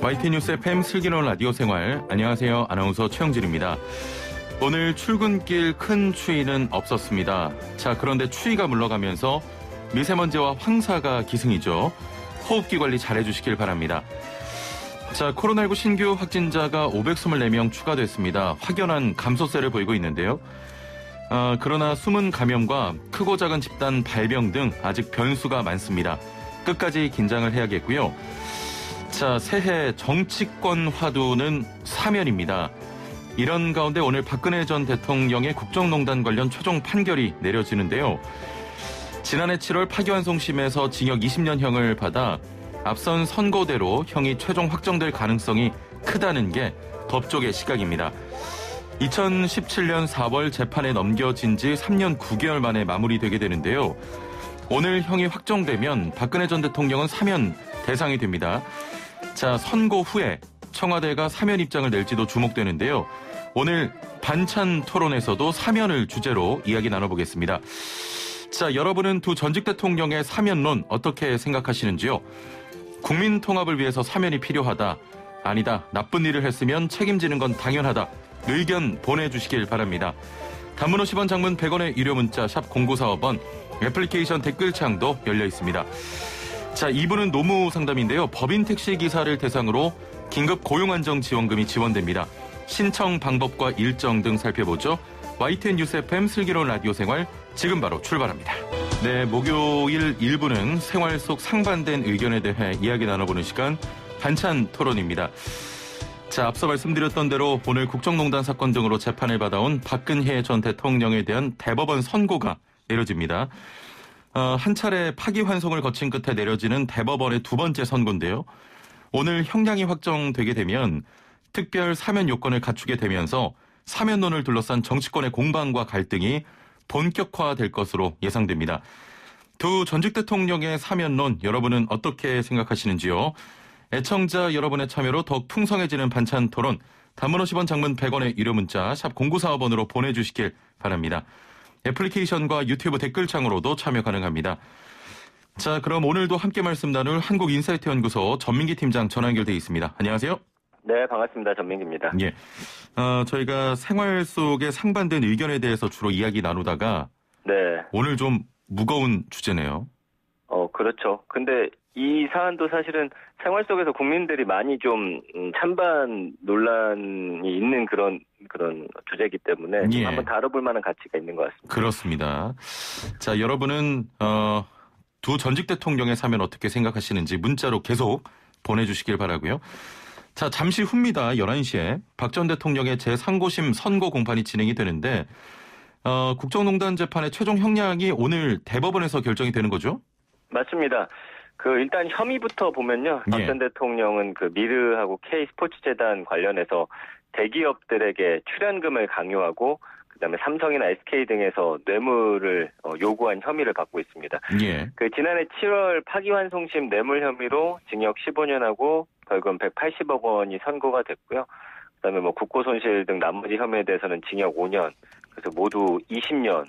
YTN 뉴스 FM 슬기로운 라디오 생활. 안녕하세요. 아나운서 최영진입니다. 오늘 출근길 큰 추위는 없었습니다. 자, 그런데 추위가 물러가면서 미세먼지와 황사가 기승이죠. 호흡기 관리 잘해주시길 바랍니다. 자, 코로나19 신규 확진자가 524명 추가됐습니다. 확연한 감소세를 보이고 있는데요. 그러나 숨은 감염과 크고 작은 집단 발병 등 아직 변수가 많습니다. 끝까지 긴장을 해야겠고요. 자, 새해 정치권 화두는 사면입니다. 이런 가운데 오늘 박근혜 전 대통령의 국정농단 관련 최종 판결이 내려지는데요. 지난해 7월 파기환송심에서 징역 20년형을 받아 앞선 선고대로 형이 최종 확정될 가능성이 크다는 게 법조계 시각입니다. 2017년 4월 재판에 넘겨진 지 3년 9개월 만에 마무리되게 되는데요. 오늘 형이 확정되면 박근혜 전 대통령은 사면 대상이 됩니다. 자, 선고 후에 청와대가 사면 입장을 낼지도 주목되는데요. 오늘 반찬 토론에서도 사면을 주제로 이야기 나눠보겠습니다. 자, 여러분은 두 전직 대통령의 사면론 어떻게 생각하시는지요? 국민 통합을 위해서 사면이 필요하다. 아니다. 나쁜 일을 했으면 책임지는 건 당연하다. 의견 보내주시길 바랍니다. 단문 50원, 장문 100원의 유료 문자 샵 0945번, 애플리케이션 댓글창도 열려 있습니다. 자, 2부는 노무 상담인데요. 법인 택시 기사를 대상으로 긴급 고용안정지원금이 지원됩니다. 신청 방법과 일정 등 살펴보죠. YTN 뉴스 FM 슬기로운 라디오 생활 지금 바로 출발합니다. 네, 목요일 1부는 생활 속 상반된 의견에 대해 이야기 나눠보는 시간 반찬 토론입니다. 자, 앞서 말씀드렸던 대로 오늘 국정농단 사건 등으로 재판을 받아온 박근혜 전 대통령에 대한 대법원 선고가 내려집니다. 한 차례 파기환송을 거친 끝에 내려지는 대법원의 두 번째 선고인데요. 오늘 형량이 확정되게 되면 특별 사면 요건을 갖추게 되면서 사면론을 둘러싼 정치권의 공방과 갈등이 본격화될 것으로 예상됩니다. 두 전직 대통령의 사면론 여러분은 어떻게 생각하시는지요? 애청자 여러분의 참여로 더욱 풍성해지는 반찬 토론, 단문 50원, 장문 100원의 유료 문자 샵 0945번으로 보내주시길 바랍니다. 애플리케이션과 유튜브 댓글창으로도 참여 가능합니다. 자, 그럼 오늘도 함께 말씀 나눌 한국인사이트 연구소 전민기 팀장 전화 연결돼 있습니다. 안녕하세요. 네, 반갑습니다. 전민기입니다. 예, 저희가 생활 속의 상반된 의견에 대해서 주로 이야기 나누다가 네. 오늘 좀 무거운 주제네요. 그렇죠. 근데 이 사안도 사실은 생활 속에서 국민들이 많이 좀 찬반 논란이 있는 그런 주제이기 때문에 예. 한번 다뤄볼 만한 가치가 있는 것 같습니다. 그렇습니다. 자, 여러분은 두 전직 대통령의 사면 어떻게 생각하시는지 문자로 계속 보내주시길 바라고요. 자, 잠시 후입니다. 11시에 박 전 대통령의 제3고심 선고 공판이 진행이 되는데 국정농단 재판의 최종 형량이 오늘 대법원에서 결정이 되는 거죠? 맞습니다. 일단 혐의부터 보면요. 박 전 대통령은 미르하고 K스포츠재단 관련해서 대기업들에게 출연금을 강요하고 그다음에 삼성이나 SK 등에서 뇌물을 요구한 혐의를 받고 있습니다. 예. 지난해 7월 파기환송심 뇌물 혐의로 징역 15년하고 벌금 180억 원이 선고가 됐고요. 그다음에 국고손실 등 나머지 혐의에 대해서는 징역 5년, 그래서 모두 20년을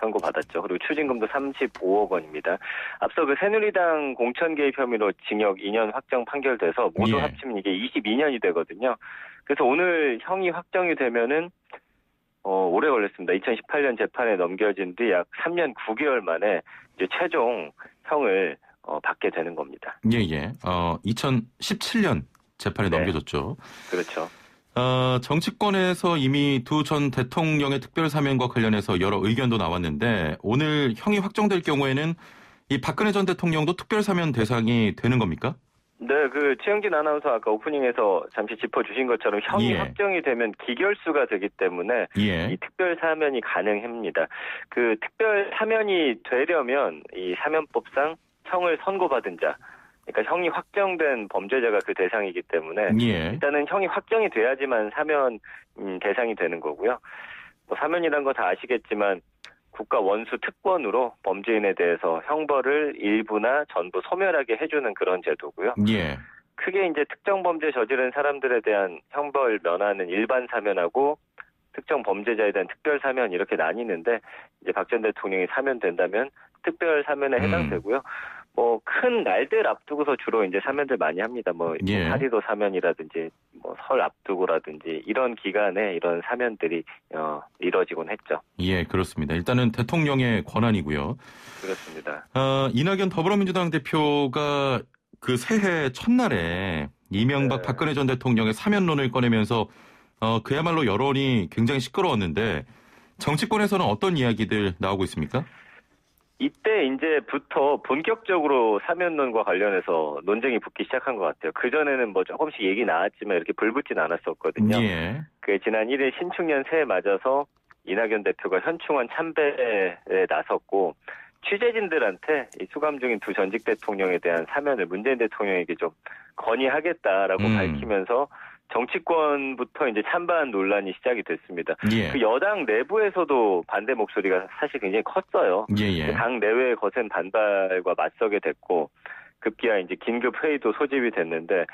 선고받았죠. 그리고 추징금도 35억 원입니다. 앞서 새누리당 공천 개입 혐의로 징역 2년 확정 판결돼서 모두 합치면 이게 22년이 되거든요. 그래서 오늘 형이 확정이 되면은 오래 걸렸습니다. 2018년 재판에 넘겨진 뒤 약 3년 9개월 만에 이제 최종 형을 받게 되는 겁니다. 예. 2017년 재판에 네. 넘겨졌죠. 그렇죠. 정치권에서 이미 두 전 대통령의 특별 사면과 관련해서 여러 의견도 나왔는데 오늘 형이 확정될 경우에는 이 박근혜 전 대통령도 특별 사면 대상이 되는 겁니까? 네, 최영진 아나운서 아까 오프닝에서 잠시 짚어주신 것처럼 형이 확정이 되면 기결수가 되기 때문에 이 특별 사면이 가능합니다. 특별 사면이 되려면 이 사면법상 형을 선고받은 자, 그러니까 형이 확정된 범죄자가 그 대상이기 때문에 일단은 형이 확정이 돼야지만 사면 대상이 되는 거고요. 사면이란 거 다 아시겠지만 국가 원수 특권으로 범죄인에 대해서 형벌을 일부나 전부 소멸하게 해주는 그런 제도고요. 크게 이제 특정 범죄 저지른 사람들에 대한 형벌 면하는 일반 사면하고 특정 범죄자에 대한 특별 사면 이렇게 나뉘는데 이제 박 전 대통령이 사면된다면 특별 사면에 해당되고요. 큰 날들 앞두고서 주로 이제 사면들 많이 합니다. 예. 8.15 사면이라든지, 설 앞두고라든지, 이런 기간에 이런 사면들이, 이뤄지곤 했죠. 예, 그렇습니다. 일단은 대통령의 권한이고요. 그렇습니다. 이낙연 더불어민주당 대표가 그 새해 첫날에 이명박 박근혜 전 대통령의 사면론을 꺼내면서, 그야말로 여론이 굉장히 시끄러웠는데, 정치권에서는 어떤 이야기들 나오고 있습니까? 이때 이제부터 본격적으로 사면론과 관련해서 논쟁이 붙기 시작한 것 같아요. 그전에는 조금씩 얘기 나왔지만 이렇게 불붙진 않았었거든요. 예. 지난 1일 신축년 새해 맞아서 이낙연 대표가 현충원 참배에 나섰고, 취재진들한테 이 수감 중인 두 전직 대통령에 대한 사면을 문재인 대통령에게 좀 건의하겠다라고 밝히면서 정치권부터 이제 찬반 논란이 시작이 됐습니다. 예. 그 여당 내부에서도 반대 목소리가 사실 굉장히 컸어요. 예. 당 내외의 거센 반발과 맞서게 됐고, 급기야 이제 긴급 회의도 소집이 됐는데,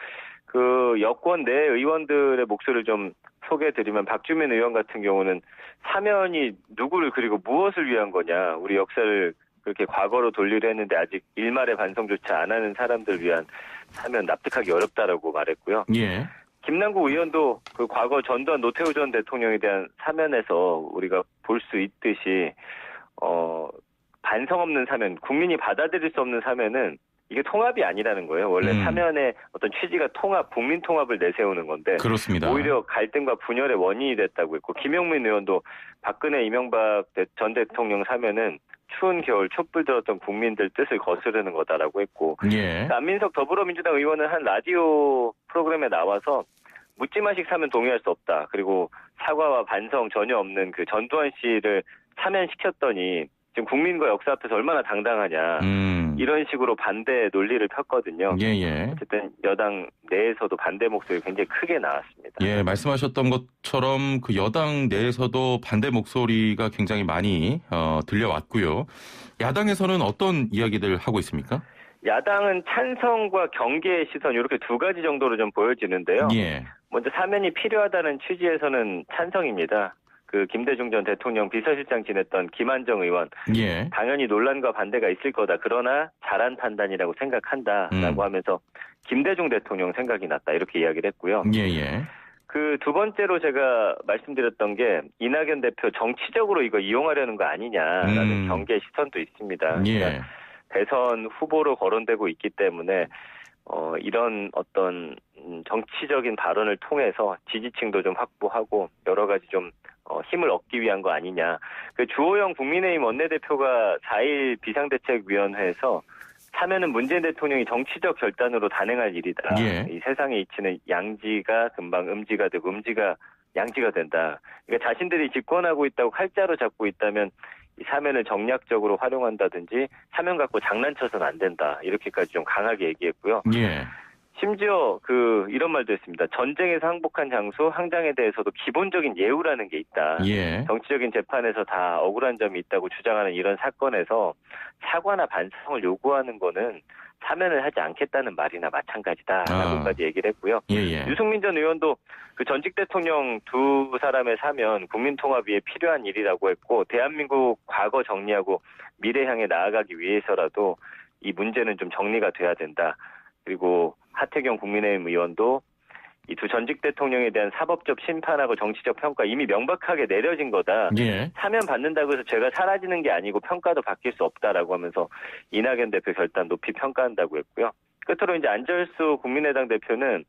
그 여권 내 의원들의 목소리를 좀 소개해드리면, 박주민 의원 같은 경우는 사면이 누구를 그리고 무엇을 위한 거냐, 우리 역사를 그렇게 과거로 돌리려 했는데 아직 일말의 반성조차 안 하는 사람들 위한 사면 납득하기 어렵다라고 말했고요. 예. 김남국 의원도 그 과거 전두환 노태우 전 대통령에 대한 사면에서 우리가 볼 수 있듯이 반성 없는 사면, 국민이 받아들일 수 없는 사면은 이게 통합이 아니라는 거예요. 원래 사면의 어떤 취지가 통합, 국민 통합을 내세우는 건데, 그렇습니다. 오히려 갈등과 분열의 원인이 됐다고 했고, 김용민 의원도 박근혜 이명박 전 대통령 사면은 추운 겨울 촛불 들었던 국민들 뜻을 거스르는 거다라고 했고, 예. 안민석 더불어민주당 의원은 한 라디오 프로그램에 나와서 묻지마식 사면 동의할 수 없다. 그리고 사과와 반성 전혀 없는 그 전두환 씨를 사면시켰더니 지금 국민과 역사 앞에서 얼마나 당당하냐. 이런 식으로 반대 논리를 폈거든요. 예. 어쨌든 여당 내에서도 반대 목소리 굉장히 크게 나왔습니다. 예, 말씀하셨던 것처럼 그 여당 내에서도 반대 목소리가 굉장히 많이 들려왔고요. 야당에서는 어떤 이야기들 하고 있습니까? 야당은 찬성과 경계의 시선 이렇게 두 가지 정도로 좀 보여지는데요. 예. 먼저 사면이 필요하다는 취지에서는 찬성입니다. 그 김대중 전 대통령 비서실장 지냈던 김한정 의원, 예. 당연히 논란과 반대가 있을 거다. 그러나 잘한 판단이라고 생각한다라고 하면서 김대중 대통령 생각이 났다. 이렇게 이야기를 했고요. 예. 그 두 번째로 제가 말씀드렸던 게, 이낙연 대표 정치적으로 이거 이용하려는 거 아니냐라는 경계 시선도 있습니다. 예. 그러니까 대선 후보로 거론되고 있기 때문에 이런 어떤 정치적인 발언을 통해서 지지층도 좀 확보하고 여러 가지 좀 힘을 얻기 위한 거 아니냐. 그 주호영 국민의힘 원내대표가 4일 비상대책위원회에서 사면은 문재인 대통령이 정치적 결단으로 단행할 일이다. 예. 이 세상에 이치는 양지가 금방 음지가 되고 음지가 양지가 된다. 그러니까 자신들이 집권하고 있다고 칼자루 잡고 있다면 이 사면을 정략적으로 활용한다든지 사면 갖고 장난쳐서는 안 된다. 이렇게까지 좀 강하게 얘기했고요. 예. 심지어 이런 말도 했습니다. 전쟁에서 항복한 장수 항장에 대해서도 기본적인 예우라는 게 있다. 예. 정치적인 재판에서 다 억울한 점이 있다고 주장하는 이런 사건에서 사과나 반성을 요구하는 거는 사면을 하지 않겠다는 말이나 마찬가지다라고까지 얘기를 했고요. 예. 유승민 전 의원도 그 전직 대통령 두 사람의 사면 국민 통합 위해 필요한 일이라고 했고, 대한민국 과거 정리하고 미래 향해 나아가기 위해서라도 이 문제는 좀 정리가 돼야 된다. 그리고 하태경 국민의힘 의원도 이 두 전직 대통령에 대한 사법적 심판하고 정치적 평가 이미 명백하게 내려진 거다. 예. 사면 받는다고 해서 죄가 사라지는 게 아니고 평가도 바뀔 수 없다라고 하면서 이낙연 대표 결단 높이 평가한다고 했고요. 끝으로 이제 안철수 국민의당 대표는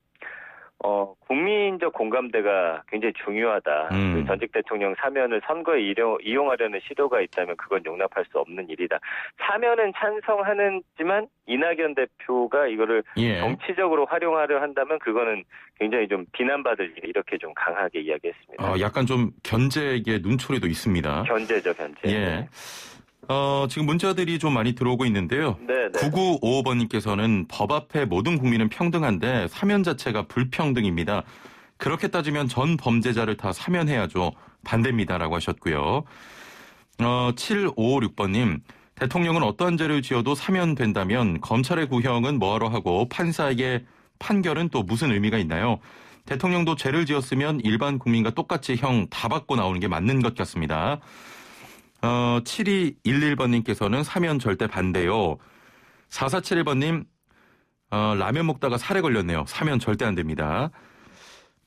국민적 공감대가 굉장히 중요하다. 그 전직 대통령 사면을 선거에 이용하려는 시도가 있다면 그건 용납할 수 없는 일이다. 사면은 찬성하는지만 이낙연 대표가 이거를 정치적으로 활용하려 한다면 그거는 굉장히 좀 비난받을 일, 이렇게 좀 강하게 이야기했습니다. 약간 좀 견제의 눈초리도 있습니다. 견제. 예. 지금 문자들이 좀 많이 들어오고 있는데요. 네. 9955번님께서는 법 앞에 모든 국민은 평등한데 사면 자체가 불평등입니다. 그렇게 따지면 전 범죄자를 다 사면해야죠. 반대입니다라고 하셨고요. 7556번님, 대통령은 어떠한 죄를 지어도 사면된다면 검찰의 구형은 뭐하러 하고 판사에게 판결은 또 무슨 의미가 있나요? 대통령도 죄를 지었으면 일반 국민과 똑같이 형 다 받고 나오는 게 맞는 것 같습니다. 7211번님께서는 사면 절대 반대요. 4471번님, 라면 먹다가 살에 걸렸네요. 사면 절대 안 됩니다.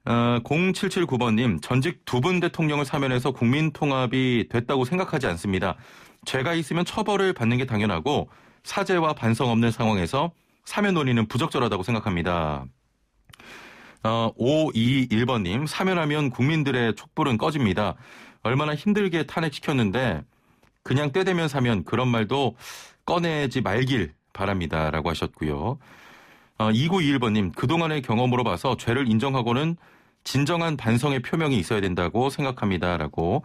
0779번님, 전직 두 분 대통령을 사면해서 국민 통합이 됐다고 생각하지 않습니다. 죄가 있으면 처벌을 받는 게 당연하고 사죄와 반성 없는 상황에서 사면 논의는 부적절하다고 생각합니다. 521번님, 사면하면 국민들의 촛불은 꺼집니다. 얼마나 힘들게 탄핵시켰는데 그냥 때 되면 사면 그런 말도 꺼내지 말길 바랍니다. 라고 하셨고요. 2921번님, 그동안의 경험으로 봐서 죄를 인정하고는 진정한 반성의 표명이 있어야 된다고 생각합니다. 라고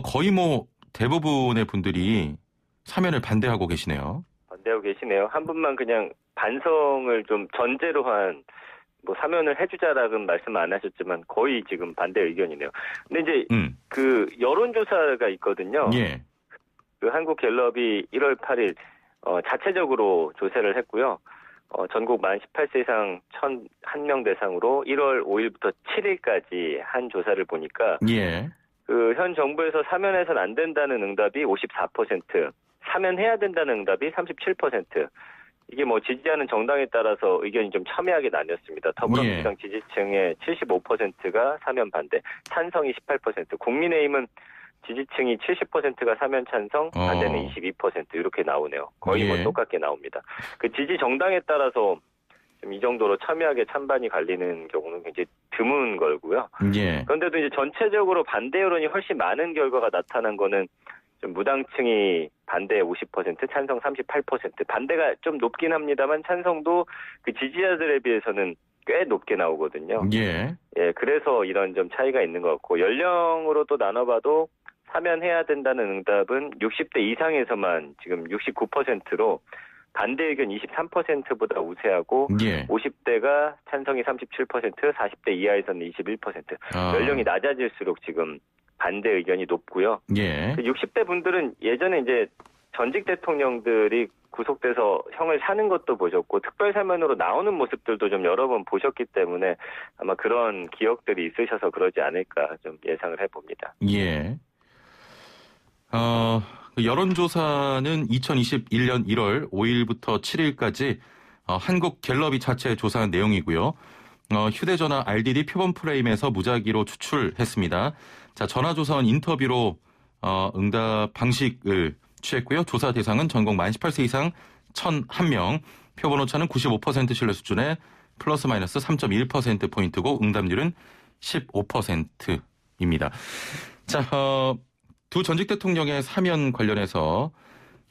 거의 뭐 대부분의 분들이 사면을 반대하고 계시네요. 반대하고 계시네요. 한 분만 그냥 반성을 좀 전제로 한 뭐 사면을 해주자라는 말씀 안 하셨지만 거의 지금 반대 의견이네요. 근데 이제 그 여론조사가 있거든요. 예. 그 한국갤럽이 1월 8일 자체적으로 조사를 했고요. 전국 만 18세 이상 1,001명 대상으로 1월 5일부터 7일까지 한 조사를 보니까 예. 그 현 정부에서 사면해서는 안 된다는 응답이 54%, 사면해야 된다는 응답이 37%. 이게 뭐 지지하는 정당에 따라서 의견이 좀 첨예하게 나뉘었습니다. 더불어민주당 지지층의 75%가 사면 반대, 찬성이 18%, 국민의힘은 지지층이 70%가 사면 찬성, 반대는 22% 이렇게 나오네요. 거의 뭐 똑같게 나옵니다. 그 지지 정당에 따라서 좀 이 정도로 첨예하게 찬반이 갈리는 경우는 굉장히 드문 걸고요. 예. 그런데도 이제 전체적으로 반대 여론이 훨씬 많은 결과가 나타난 거는 좀 무당층이 반대 50%, 찬성 38%, 반대가 좀 높긴 합니다만 찬성도 그 지지자들에 비해서는 꽤 높게 나오거든요. 예. 예, 그래서 이런 좀 차이가 있는 것 같고 연령으로 또 나눠봐도 사면해야 된다는 응답은 60대 이상에서만 지금 69%로 반대 의견 23%보다 우세하고 예. 50대가 찬성이 37%, 40대 이하에서는 21%. 연령이 낮아질수록 지금 반대 의견이 높고요. 예. 60대 분들은 예전에 이제 전직 대통령들이 구속돼서 형을 사는 것도 보셨고 특별사면으로 나오는 모습들도 좀 여러 번 보셨기 때문에 아마 그런 기억들이 있으셔서 그러지 않을까 좀 예상을 해봅니다. 예. 여론조사는 2021년 1월 5일부터 7일까지 한국갤럽이 자체 조사한 내용이고요. 휴대전화 RDD 표본 프레임에서 무작위로 추출했습니다. 자, 전화조사원 인터뷰로 응답 방식을 취했고요. 조사 대상은 전국 만 18세 이상 1,001명, 표본 오차는 95% 신뢰 수준의 플러스 마이너스 3.1%포인트고 응답률은 15%입니다. 자, 두 전직 대통령의 사면 관련해서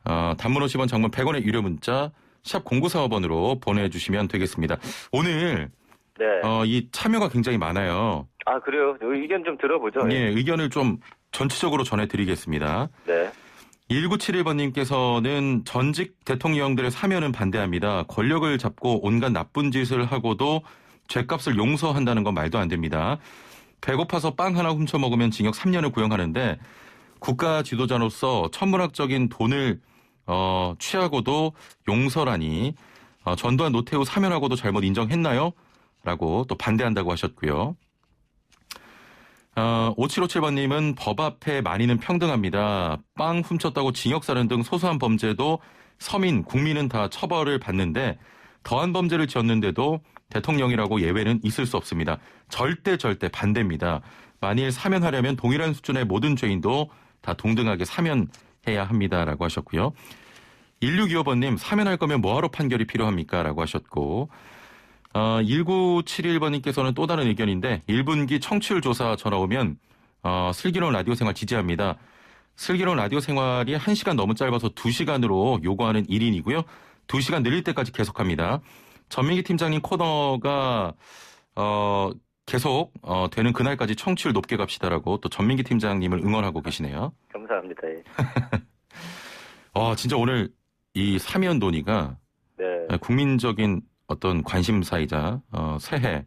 단문 50원, 장문 100원의 유료 문자 샵 0945번으로 보내주시면 되겠습니다. 오늘 네. 이 참여가 굉장히 많아요. 아, 그래요? 의견 좀 들어보죠. 예, 의견을 좀 전체적으로 전해드리겠습니다. 네. 1971번님께서는 전직 대통령들의 사면은 반대합니다. 권력을 잡고 온갖 나쁜 짓을 하고도 죄값을 용서한다는 건 말도 안 됩니다. 배고파서 빵 하나 훔쳐먹으면 징역 3년을 구형하는데 국가 지도자로서 천문학적인 돈을 취하고도 용서라니 전두환 노태우 사면하고도 잘못 인정했나요? 라고 또 반대한다고 하셨고요. 5757번님은 법 앞에 만인은 평등합니다. 빵 훔쳤다고 징역 사는 등 소소한 범죄도 서민, 국민은 다 처벌을 받는데 더한 범죄를 지었는데도 대통령이라고 예외는 있을 수 없습니다. 절대 반대입니다. 만일 사면하려면 동일한 수준의 모든 죄인도 다 동등하게 사면해야 합니다라고 하셨고요. 1625번님 사면할 거면 뭐하러 판결이 필요합니까? 라고 하셨고 1971번님께서는 또 다른 의견인데 1분기 청취율 조사 전화 오면 슬기로운 라디오 생활 지지합니다. 슬기로운 라디오 생활이 1시간 너무 짧아서 2시간으로 요구하는 1인이고요. 2시간 늘릴 때까지 계속합니다. 전민기 팀장님 코너가 계속 되는 그날까지 청취율 높게 갑시다라고 또 전민기 팀장님을 응원하고 계시네요. 감사합니다. 예. 진짜 오늘 이 사면 논의가 국민적인 어떤 관심사이자 새해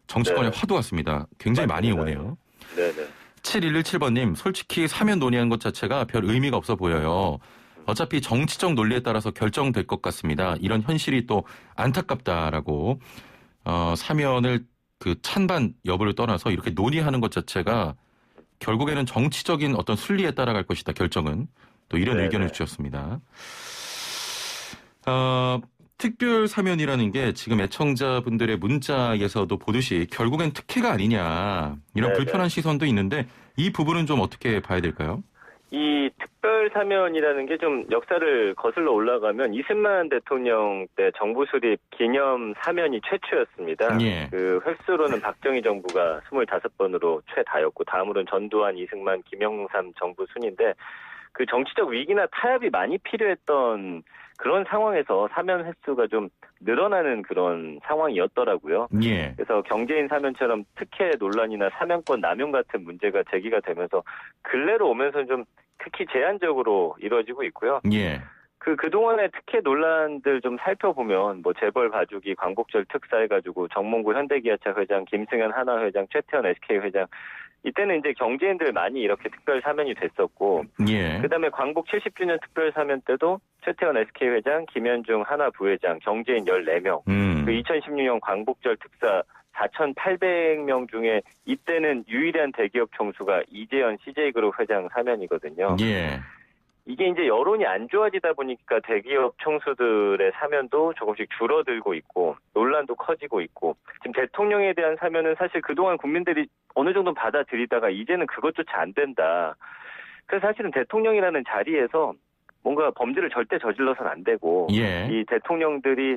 정치권의 화두 같습니다. 굉장히 많이 오네요. 네네. 7117번님 솔직히 사면 논의하는 것 자체가 별 의미가 없어 보여요. 어차피 정치적 논리에 따라서 결정될 것 같습니다. 이런 현실이 또 안타깝다라고 사면을 그 찬반 여부를 떠나서 이렇게 논의하는 것 자체가 결국에는 정치적인 어떤 순리에 따라갈 것이다. 결정은 또 이런 의견을 주셨습니다. 특별 사면이라는 게 지금 애청자분들의 문자에서도 보듯이 결국엔 특혜가 아니냐 이런 네네. 불편한 시선도 있는데 이 부분은 좀 어떻게 봐야 될까요? 이 특별 사면이라는 게 좀 역사를 거슬러 올라가면 이승만 대통령 때 정부 수립 기념 사면이 최초였습니다. 예. 그 횟수로는 박정희 정부가 25번으로 최다였고 다음으로는 전두환, 이승만, 김영삼 정부 순인데 그 정치적 위기나 타협이 많이 필요했던 그런 상황에서 사면 횟수가 좀 늘어나는 그런 상황이었더라고요. 예. 그래서 경제인 사면처럼 특혜 논란이나 사면권 남용 같은 문제가 제기가 되면서 근래로 오면서는 좀 특히 제한적으로 이루어지고 있고요. 예. 그동안의 특혜 논란들 좀 살펴보면 뭐 재벌 가족이 광복절 특사해가지고 정몽구 현대기아차 회장, 김승현 하나 회장, 최태원 SK 회장 이때는 이제 경제인들 많이 이렇게 특별 사면이 됐었고, 예. 그다음에 광복 70주년 특별 사면 때도 최태원 SK 회장, 김현중 하나 부회장, 경제인 14명, 그 2016년 광복절 특사 4,800명 중에 이때는 유일한 대기업 총수가 이재현 CJ그룹 회장 사면이거든요. 예. 이게 이제 여론이 안 좋아지다 보니까 대기업 총수들의 사면도 조금씩 줄어들고 있고 논란도 커지고 있고 지금 대통령에 대한 사면은 사실 그동안 국민들이 어느 정도 받아들이다가 이제는 그것조차 안 된다. 그래서 사실은 대통령이라는 자리에서 뭔가 범죄를 절대 저질러서는 안 되고 예. 이 대통령들이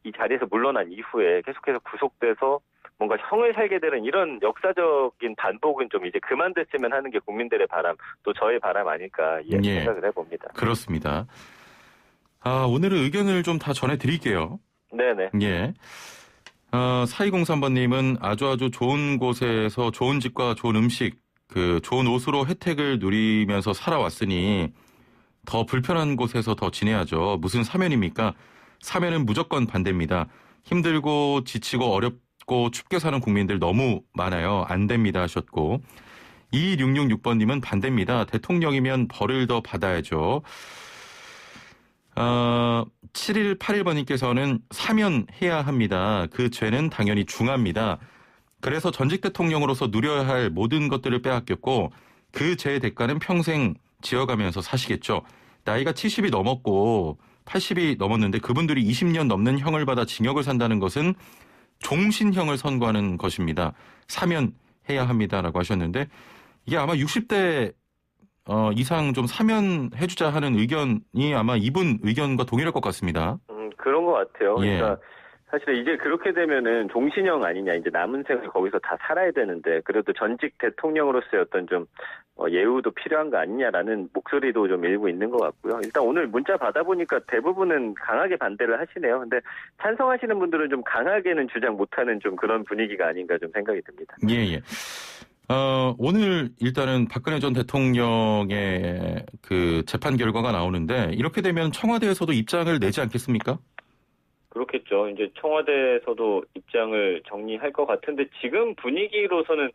이 자리에서 물러난 이후에 계속해서 구속돼서 뭔가 형을 살게 되는 이런 역사적인 반복은 좀 이제 그만됐으면 하는 게 국민들의 바람, 또 저의 바람 아닐까 생각을 해봅니다. 그렇습니다. 오늘은 의견을 좀 다 전해드릴게요. 네네. 예. 4203번님은 아주 좋은 곳에서 좋은 집과 좋은 음식, 좋은 옷으로 혜택을 누리면서 살아왔으니 더 불편한 곳에서 더 지내야죠. 무슨 사면입니까? 사면은 무조건 반대입니다. 힘들고 지치고 어렵고 춥게 사는 국민들 너무 많아요. 안 됩니다 하셨고 2666번님은 반대입니다. 대통령이면 벌을 더 받아야죠. 7181번님께서는 사면해야 합니다. 그 죄는 당연히 중합니다. 그래서 전직 대통령으로서 누려야 할 모든 것들을 빼앗겼고 그 죄의 대가는 평생 지어가면서 사시겠죠. 나이가 70이 넘었고 80이 넘었는데 그분들이 20년 넘는 형을 받아 징역을 산다는 것은 종신형을 선고하는 것입니다. 사면해야 합니다라고 하셨는데 이게 아마 60대 이상 좀 사면해주자 하는 의견이 아마 이분 의견과 동일할 것 같습니다. 그런 것 같아요. 예. 그러니까 사실 이제 그렇게 되면은 종신형 아니냐, 이제 남은 생을 거기서 다 살아야 되는데 그래도 전직 대통령으로서의 어떤 좀 예우도 필요한 거 아니냐라는 목소리도 좀 일부 있는 것 같고요. 일단 오늘 문자 받아보니까 대부분은 강하게 반대를 하시네요. 근데 찬성하시는 분들은 좀 강하게는 주장 못하는 좀 그런 분위기가 아닌가 좀 생각이 듭니다. 예. 오늘 일단은 박근혜 전 대통령의 그 재판 결과가 나오는데 이렇게 되면 청와대에서도 입장을 내지 않겠습니까? 그렇겠죠. 이제 청와대에서도 입장을 정리할 것 같은데 지금 분위기로서는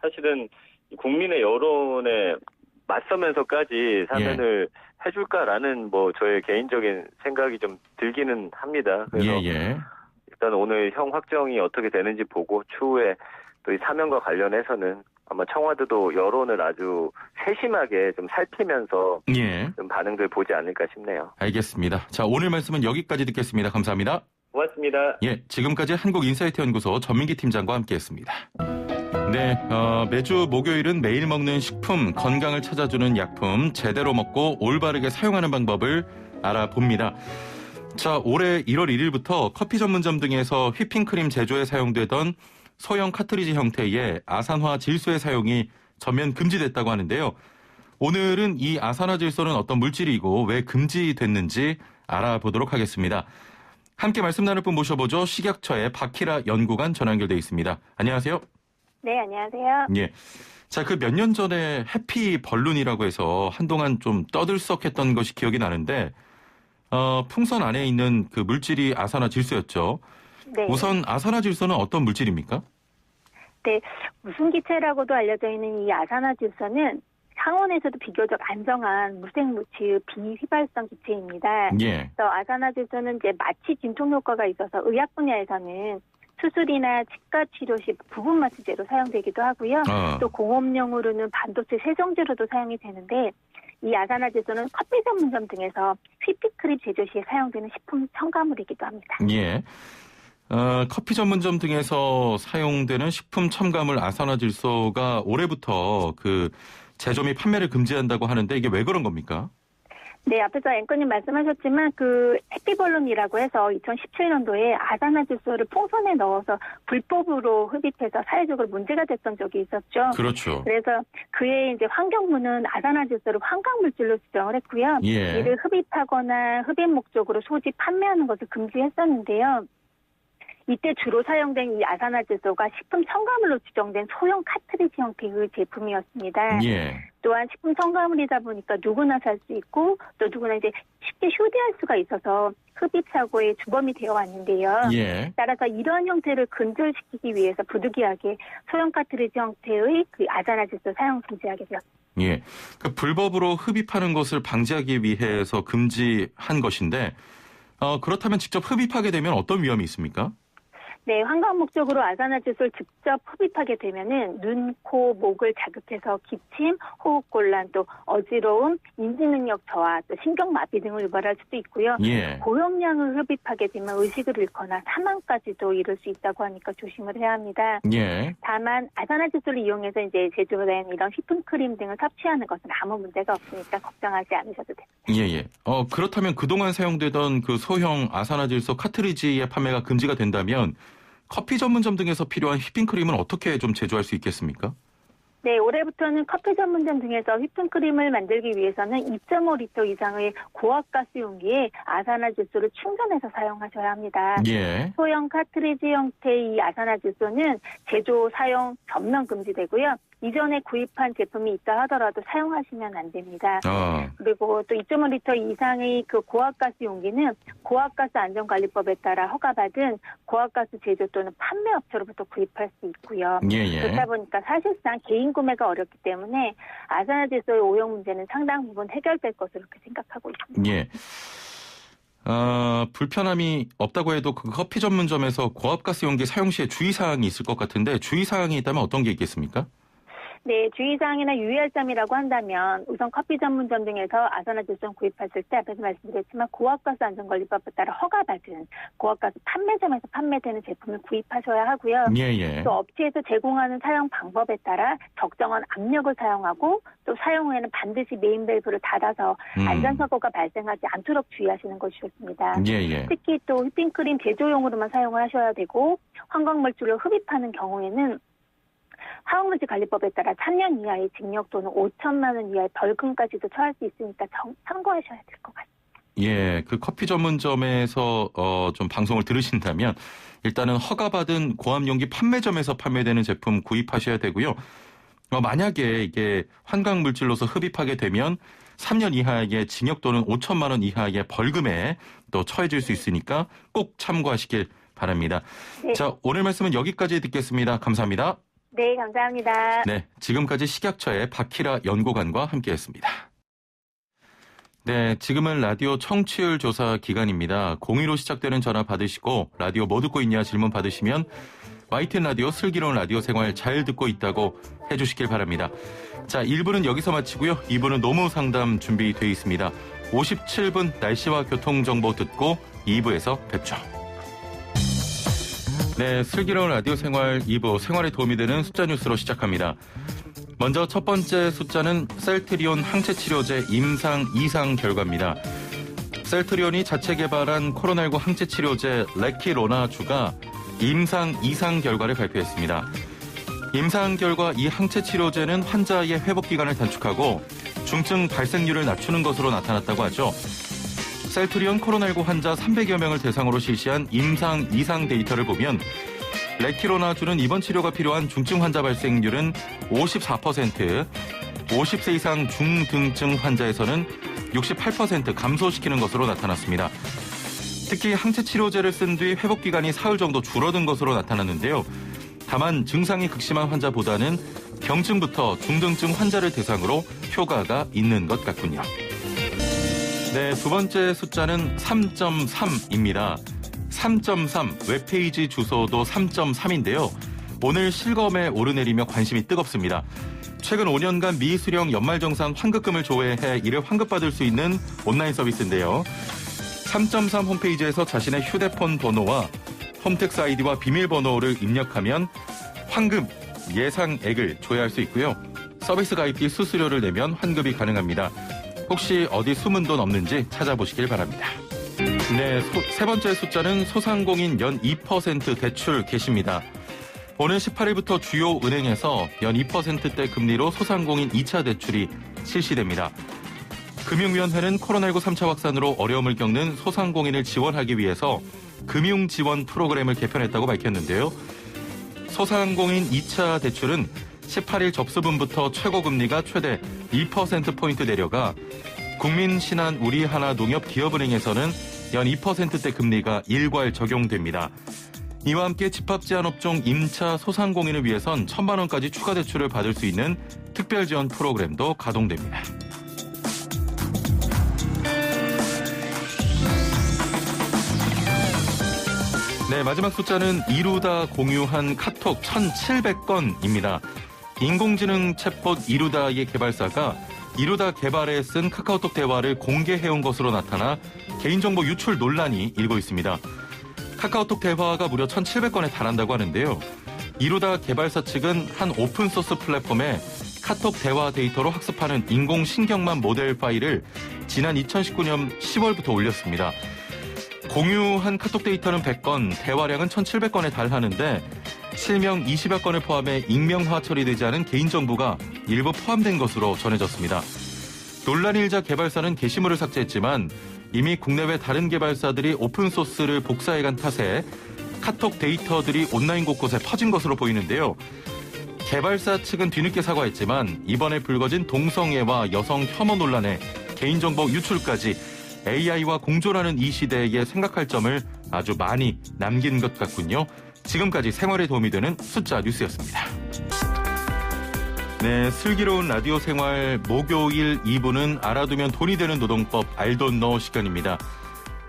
사실은 국민의 여론에 맞서면서까지 사면을 해줄까라는 뭐 저의 개인적인 생각이 좀 들기는 합니다. 그래서 일단 오늘 형 확정이 어떻게 되는지 보고 추후에 또 이 사면과 관련해서는 아마 청와대도 여론을 아주 세심하게 좀 살피면서 좀 반응들 보지 않을까 싶네요. 알겠습니다. 자, 오늘 말씀은 여기까지 듣겠습니다. 감사합니다. 고맙습니다. 지금까지 한국인사이트연구소 전민기 팀장과 함께했습니다. 네, 매주 목요일은 매일 먹는 식품, 건강을 찾아주는 약품, 제대로 먹고 올바르게 사용하는 방법을 알아봅니다. 자, 올해 1월 1일부터 커피 전문점 등에서 휘핑크림 제조에 사용되던 소형 카트리지 형태의 아산화 질소의 사용이 전면 금지됐다고 하는데요. 오늘은 이 아산화 질소는 어떤 물질이고 왜 금지됐는지 알아보도록 하겠습니다. 함께 말씀 나눌 분 모셔보죠. 식약처의 박희라 연구관 전화 연결돼 있습니다. 안녕하세요. 네, 안녕하세요. 자, 그 몇 년 전에 해피 벌룬이라고 해서 한동안 좀 떠들썩했던 것이 기억이 나는데 풍선 안에 있는 그 물질이 아산화 질소였죠. 네. 우선 아산화 질소는 어떤 물질입니까? 네, 무순기체라고도 알려져 있는 이 아산화 질소는 상온에서도 비교적 안정한 무색무취의 비휘발성 기체입니다. 그래서 아산화 질소는 이제 마취 진통 효과가 있어서 의학 분야에서는 수술이나 치과 치료 시 부분 마취제로 사용되기도 하고요. 또 공업용으로는 반도체 세정제로도 사용이 되는데 이 아산화질소는 커피 전문점 등에서 휘핑크림 제조 시에 사용되는 식품 첨가물이기도 합니다. 예. 커피 전문점 등에서 사용되는 식품 첨가물 아산화질소가 올해부터 그 제조 및 판매를 금지한다고 하는데 이게 왜 그런 겁니까? 네, 앞에서 앵커님 말씀하셨지만 그 해피벌룬이라고 해서 2017년도에 아산화질소를 풍선에 넣어서 불법으로 흡입해서 사회적으로 문제가 됐던 적이 있었죠. 그렇죠. 그래서 그의 이제 환경부는 아산화질소를 환각물질로 지정을 했고요. 예. 이를 흡입하거나 흡입 목적으로 소지 판매하는 것을 금지했었는데요. 이때 주로 사용된 이 아산화질소가 식품 첨가물로 지정된 소형 카트리지 형태의 제품이었습니다. 예. 또한 식품 첨가물이다 보니까 누구나 살 수 있고 또 누구나 이제 쉽게 휴대할 수가 있어서 흡입 사고의 주범이 되어 왔는데요. 예. 따라서 이러한 형태를 근절시키기 위해서 부득이하게 소형 카트리지 형태의 그 아산화질소 사용 금지하게 되었습니다. 예. 그 불법으로 흡입하는 것을 방지하기 위해서 금지한 것인데 그렇다면 직접 흡입하게 되면 어떤 위험이 있습니까? 네, 환각 목적으로 아산화질소를 직접 흡입하게 되면은 눈, 코, 목을 자극해서 기침, 호흡곤란, 또 어지러움, 인지능력 저하, 또 신경마비 등을 유발할 수도 있고요. 예. 고용량을 흡입하게 되면 의식을 잃거나 사망까지도 이를 수 있다고 하니까 조심을 해야 합니다. 예. 다만 아산화질소를 이용해서 이제 제조된 이런 휘핑크림 등을 섭취하는 것은 아무 문제가 없으니까 걱정하지 않으셔도 됩니다. 예. 그렇다면 그동안 사용되던 그 소형 아산화질소 카트리지의 판매가 금지가 된다면 커피 전문점 등에서 필요한 휘핑크림은 어떻게 좀 제조할 수 있겠습니까? 네, 올해부터는 커피 전문점 등에서 휘핑크림을 만들기 위해서는 2.5리터 이상의 고압가스 용기에 아산화질소를 충전해서 사용하셔야 합니다. 예. 소형 카트리지 형태의 이 아산화질소는 제조, 사용 전면 금지되고요. 이전에 구입한 제품이 있다 하더라도 사용하시면 안 됩니다. 그리고 또 2.5리터 이상의 그 고압가스 용기는 고압가스 안전관리법에 따라 허가받은 고압가스 제조 또는 판매 업체로부터 구입할 수 있고요. 예. 그렇다 보니까 사실상 개인 구매가 어렵기 때문에 아산화질소의 오염 문제는 상당 부분 해결될 것으로 그렇게 생각하고 있습니다. 예. 불편함이 없다고 해도 그 커피 전문점에서 고압가스 용기 사용 시에 주의사항이 있을 것 같은데 주의사항이 있다면 어떤 게 있겠습니까? 네, 주의사항이나 유의할 점이라고 한다면 우선 커피 전문점 등에서 아산화질소 구입하실 때 앞에서 말씀드렸지만 고압가스 안전관리법에 따라 허가받은 고압가스 판매점에서 판매되는 제품을 구입하셔야 하고요. 예. 또 업체에서 제공하는 사용 방법에 따라 적정한 압력을 사용하고 또 사용 후에는 반드시 메인 밸브를 닫아서 안전사고가 발생하지 않도록 주의하시는 것이 좋습니다. 예. 특히 또 휘핑크림 제조용으로만 사용을 하셔야 되고 환각물질로 흡입하는 경우에는 화학물질관리법에 따라 3년 이하의 징역 또는 5천만 원 이하의 벌금까지도 처할 수 있으니까 참고하셔야 될 것 같습니다. 예, 그 커피 전문점에서 좀 방송을 들으신다면 일단은 허가받은 고압용기 판매점에서 판매되는 제품 구입하셔야 되고요. 만약에 이게 환각물질로서 흡입하게 되면 3년 이하의 징역 또는 5천만 원 이하의 벌금에 또 처해질 수 있으니까 꼭 참고하시길 바랍니다. 네. 자, 오늘 말씀은 여기까지 듣겠습니다. 감사합니다. 네, 감사합니다. 네, 지금까지 식약처의 박희라 연구관과 함께했습니다. 네, 지금은 라디오 청취율 조사 기간입니다. 02로 시작되는 전화 받으시고 라디오 뭐 듣고 있냐 질문 받으시면 YTN 라디오 슬기로운 라디오 생활 잘 듣고 있다고 해주시길 바랍니다. 자, 1부는 여기서 마치고요. 2부는 노무 상담 준비되어 있습니다. 57분 날씨와 교통정보 듣고 2부에서 뵙죠. 네, 슬기로운 라디오 생활 2부 생활에 도움이 되는 숫자 뉴스로 시작합니다. 먼저 첫 번째 숫자는 셀트리온 항체치료제 임상 2상 결과입니다. 셀트리온이 자체 개발한 코로나19 항체치료제 레키로나주가 임상 2상 결과를 발표했습니다. 임상 결과 이 항체치료제는 환자의 회복기간을 단축하고 중증 발생률을 낮추는 것으로 나타났다고 하죠. 셀트리온 코로나19 환자 300여 명을 대상으로 실시한 임상 2상 데이터를 보면 레키로나주는 입원 치료가 필요한 중증 환자 발생률은 54%, 50세 이상 중등증 환자에서는 68% 감소시키는 것으로 나타났습니다. 특히 항체 치료제를 쓴 뒤 회복 기간이 사흘 정도 줄어든 것으로 나타났는데요. 다만 증상이 극심한 환자보다는 경증부터 중등증 환자를 대상으로 효과가 있는 것 같군요. 네, 두 번째 숫자는 3.3입니다. 3.3 웹페이지 주소도 3.3인데요. 오늘 실검에 오르내리며 관심이 뜨겁습니다. 최근 5년간 미수령 연말정산 환급금을 조회해 이를 환급받을 수 있는 온라인 서비스인데요. 3.3 홈페이지에서 자신의 휴대폰 번호와 홈택스 아이디와 비밀번호를 입력하면 환급 예상액을 조회할 수 있고요. 서비스 가입비 수수료를 내면 환급이 가능합니다. 혹시 어디 숨은 돈 없는지 찾아보시길 바랍니다. 네, 세 번째 숫자는 소상공인 연 2% 대출 개시입니다. 오늘 18일부터 주요 은행에서 연 2%대 금리로 소상공인 2차 대출이 실시됩니다. 금융위원회는 코로나19 3차 확산으로 어려움을 겪는 소상공인을 지원하기 위해서 금융지원 프로그램을 개편했다고 밝혔는데요. 소상공인 2차 대출은 18일 접수분부터 최고금리가 최대 2%포인트 내려가 국민신한 우리하나농협 기업은행에서는 연 2%대 금리가 일괄 적용됩니다. 이와 함께 집합제한업종 임차 소상공인을 위해선 1,000만 원까지 추가 대출을 받을 수 있는 특별지원 프로그램도 가동됩니다. 네, 마지막 숫자는 이루다 공유한 카톡 1,700건입니다. 인공지능 챗봇 이루다의 개발사가 이루다 개발에 쓴 카카오톡 대화를 공개해온 것으로 나타나 개인정보 유출 논란이 일고 있습니다. 카카오톡 대화가 무려 1,700건에 달한다고 하는데요. 이루다 개발사 측은 한 오픈소스 플랫폼에 카톡 대화 데이터로 학습하는 인공신경망 모델 파일을 지난 2019년 10월부터 올렸습니다. 공유한 카톡 데이터는 100건, 대화량은 1,700건에 달하는데 실명 20여 건을 포함해 익명화 처리되지 않은 개인정보가 일부 포함된 것으로 전해졌습니다. 논란이 일자 개발사는 게시물을 삭제했지만 이미 국내외 다른 개발사들이 오픈소스를 복사해간 탓에 카톡 데이터들이 온라인 곳곳에 퍼진 것으로 보이는데요. 개발사 측은 뒤늦게 사과했지만 이번에 불거진 동성애와 여성 혐오 논란에 개인정보 유출까지 AI와 공존하는 이 시대에 생각할 점을 아주 많이 남긴 것 같군요. 지금까지 생활에 도움이 되는 숫자 뉴스였습니다. 네, 슬기로운 라디오 생활 목요일 2부는 알아두면 돈이 되는 노동법 알돈노 시간입니다.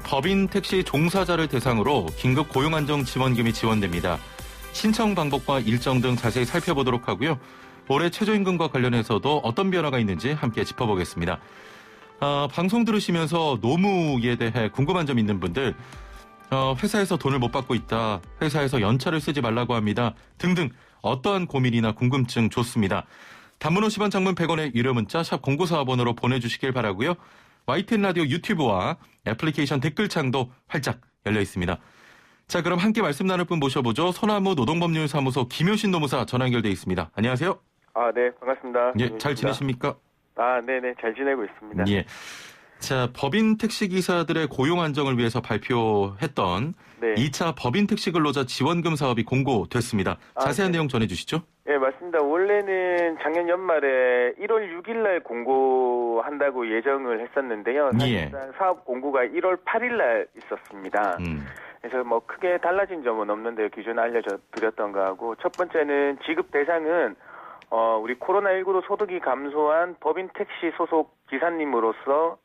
법인 택시 종사자를 대상으로 긴급 고용안정 지원금이 지원됩니다. 신청 방법과 일정 등 자세히 살펴보도록 하고요. 올해 최저임금과 관련해서도 어떤 변화가 있는지 함께 짚어보겠습니다. 방송 들으시면서 노무에 대해 궁금한 점 있는 분들, 회사에서 돈을 못 받고 있다, 회사에서 연차를 쓰지 말라고 합니다 등등 어떠한 고민이나 궁금증 좋습니다. 단문 50원, 장문 100원의 유료 문자 샵 0945번으로 보내주시길 바라고요. YTN 라디오 유튜브와 애플리케이션 댓글창도 활짝 열려 있습니다. 자, 그럼 함께 말씀 나눌 분 모셔보죠. 소나무 노동법률사무소 김효신 노무사 전화 연결돼 있습니다. 안녕하세요. 네, 반갑습니다. 예, 잘 지내십니까? 네네, 잘 지내고 있습니다. 예. 자, 법인 택시기사들의 고용 안정을 위해서 발표했던 2차 법인 택시 근로자 지원금 사업이 공고됐습니다. 자세한 내용 전해주시죠. 네, 맞습니다. 원래는 작년 연말에 1월 6일 날 공고한다고 예정을 했었는데요. 사실상 사업 공고가 1월 8일 날 있었습니다. 그래서 뭐 크게 달라진 점은 없는데요. 기존에 알려드렸던 거하고, 첫 번째는 지급 대상은 우리 코로나19로 소득이 감소한 법인 택시 소속 기사님으로서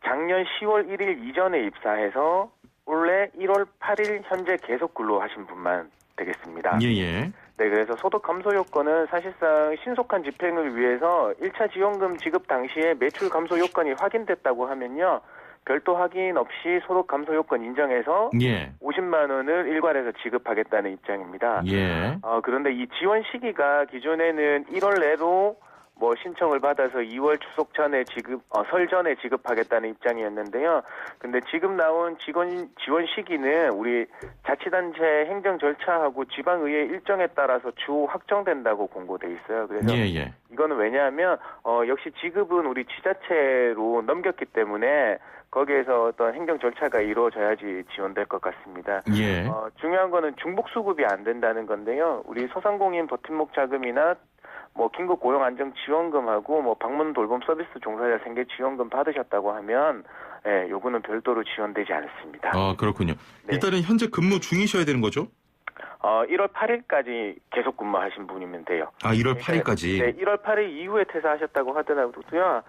작년 10월 1일 이전에 입사해서 올해 1월 8일 현재 계속 근로하신 분만 되겠습니다. 예. 네, 그래서 소득 감소 요건은 사실상 신속한 집행을 위해서 1차 지원금 지급 당시에 매출 감소 요건이 확인됐다고 하면요, 별도 확인 없이 소득 감소 요건 인정해서 50만 원을 일괄해서 지급하겠다는 입장입니다. 그런데 이 지원 시기가 기존에는 1월 내로 뭐 신청을 받아서 2월 추석 전에 설 전에 지급하겠다는 입장이었는데요. 근데 지금 나온 지원 시기는 우리 자치단체 행정 절차하고 지방의회 일정에 따라서 추후 확정된다고 공고돼 있어요. 그래서 이거는 왜냐하면 역시 지급은 우리 지자체로 넘겼기 때문에 거기에서 어떤 행정 절차가 이루어져야지 지원될 것 같습니다. 중요한 거는 중복 수급이 안 된다는 건데요. 우리 소상공인 버팀목 자금이나 뭐 긴급 고용 안정 지원금하고 뭐 방문 돌봄 서비스 종사자 생계 지원금 받으셨다고 하면 요거는 별도로 지원되지 않습니다. 그렇군요. 일단은 현재 근무 중이셔야 되는 거죠? 1월 8일까지 계속 근무하신 분이면 돼요. 1월 8일까지? 네, 1월 8일 이후에 퇴사하셨다고 하더라도요.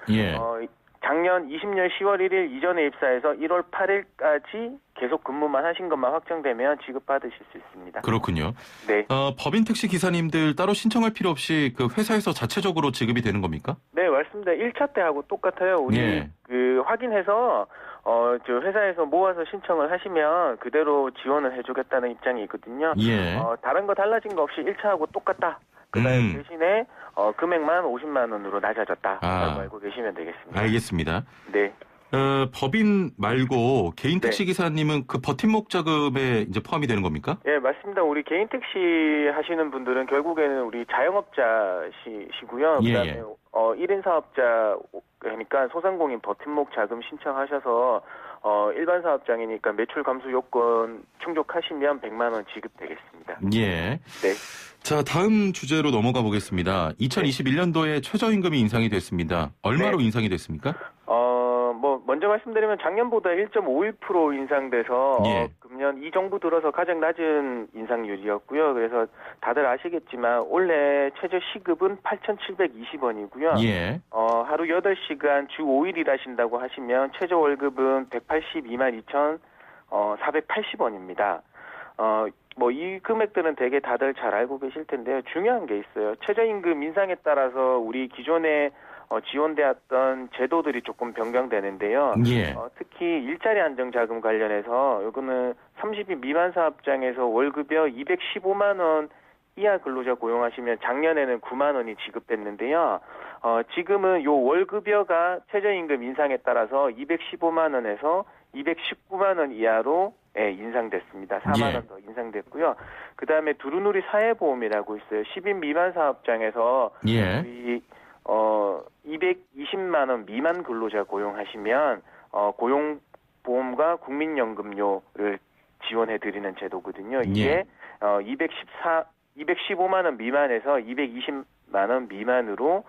작년 20년 10월 1일 이전에 입사해서 1월 8일까지 계속 근무만 하신 것만 확정되면 지급받으실 수 있습니다. 그렇군요. 네. 법인 택시 기사님들 따로 신청할 필요 없이 그 회사에서 자체적으로 지급이 되는 겁니까? 네, 맞습니다. 1차 때하고 똑같아요. 우리 확인해서 저 회사에서 모아서 신청을 하시면 그대로 지원을 해주겠다는 입장이 있거든요. 다른 거 달라진 거 없이 1차하고 똑같다. 그다음 대신에 금액만 50만 원으로 낮아졌다라고 알고 계시면 되겠습니다. 알겠습니다. 네. 법인 말고 개인 택시 기사님은 그 버팀목 자금에 이제 포함이 되는 겁니까? 예, 맞습니다. 우리 개인 택시 하시는 분들은 결국에는 우리 자영업자시고요. 그다음에 1인 사업자 그러니까 소상공인 버팀목 자금 신청하셔서 일반 사업장이니까 매출 감소 요건 충족하시면 100만 원 지급되겠습니다. 예. 네. 자, 다음 주제로 넘어가 보겠습니다. 2021년도에 최저임금이 인상이 됐습니다. 얼마로 인상이 됐습니까? 먼저 말씀드리면 작년보다 1.51% 인상돼서 금년 이 정부 들어서 가장 낮은 인상률이었고요. 그래서 다들 아시겠지만 올해 최저 시급은 8,720원이고요. 하루 8시간 주 5일 일하신다고 하시면 최저 월급은 182만 2,480원입니다. 이 금액들은 되게 다들 잘 알고 계실 텐데요. 중요한 게 있어요. 최저임금 인상에 따라서 우리 기존에 지원되었던 제도들이 조금 변경되는데요. 특히 일자리 안정자금 관련해서 이거는 30인 미만 사업장에서 월급여 215만 원 이하 근로자 고용하시면 작년에는 9만 원이 지급됐는데요. 지금은 요 월급여가 최저임금 인상에 따라서 215만 원에서 219만 원 이하로 인상됐습니다. 4만 원 더 인상됐고요. 그다음에 두루누리 사회보험이라고 있어요. 10인 미만 사업장에서 우리 220만 원 미만 근로자 고용하시면 고용보험과 국민연금료를 지원해드리는 제도거든요. 이게 215만 원 미만에서 220만 원 미만으로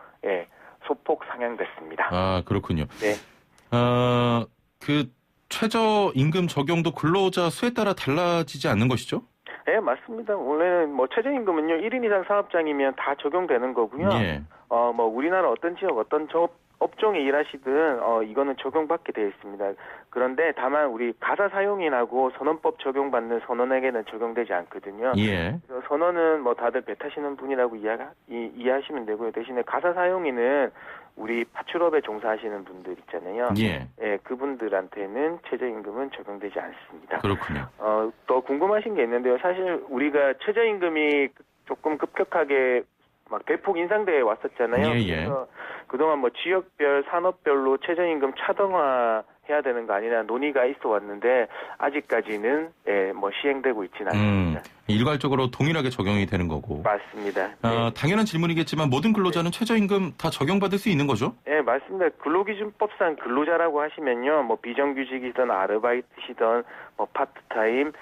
소폭 상향됐습니다. 아, 그렇군요. 네. 그 최저임금 적용도 근로자 수에 따라 달라지지 않는 것이죠? 네, 맞습니다. 원래는 최저임금은요, 1인 이상 사업장이면 다 적용되는 거고요. 우리나라 어떤 지역, 어떤 업종에 일하시든, 이거는 적용받게 되어 있습니다. 그런데 다만 우리 가사 사용인하고 선언법 적용받는 선원에게는 적용되지 않거든요. 그래서 선원은 다들 배 타시는 분이라고 이해하시면 되고요. 대신에 가사 사용인은 우리 파출업에 종사하시는 분들 있잖아요. 그분들한테는 최저임금은 적용되지 않습니다. 그렇군요. 더 궁금하신 게 있는데요. 사실 우리가 최저임금이 조금 급격하게 대폭 인상돼 왔었잖아요. 그래서 그동안 지역별, 산업별로 최저임금 차등화해야 되는 거 아니냐 논의가 있어 왔는데 아직까지는 시행되고 있지는 않습니다. 일괄적으로 동일하게 적용이 되는 거고. 맞습니다. 당연한 질문이겠지만 모든 근로자는 최저임금 다 적용받을 수 있는 거죠? 네, 맞습니다. 근로기준법상 근로자라고 하시면요, 비정규직이든 아르바이트시든 파트타임,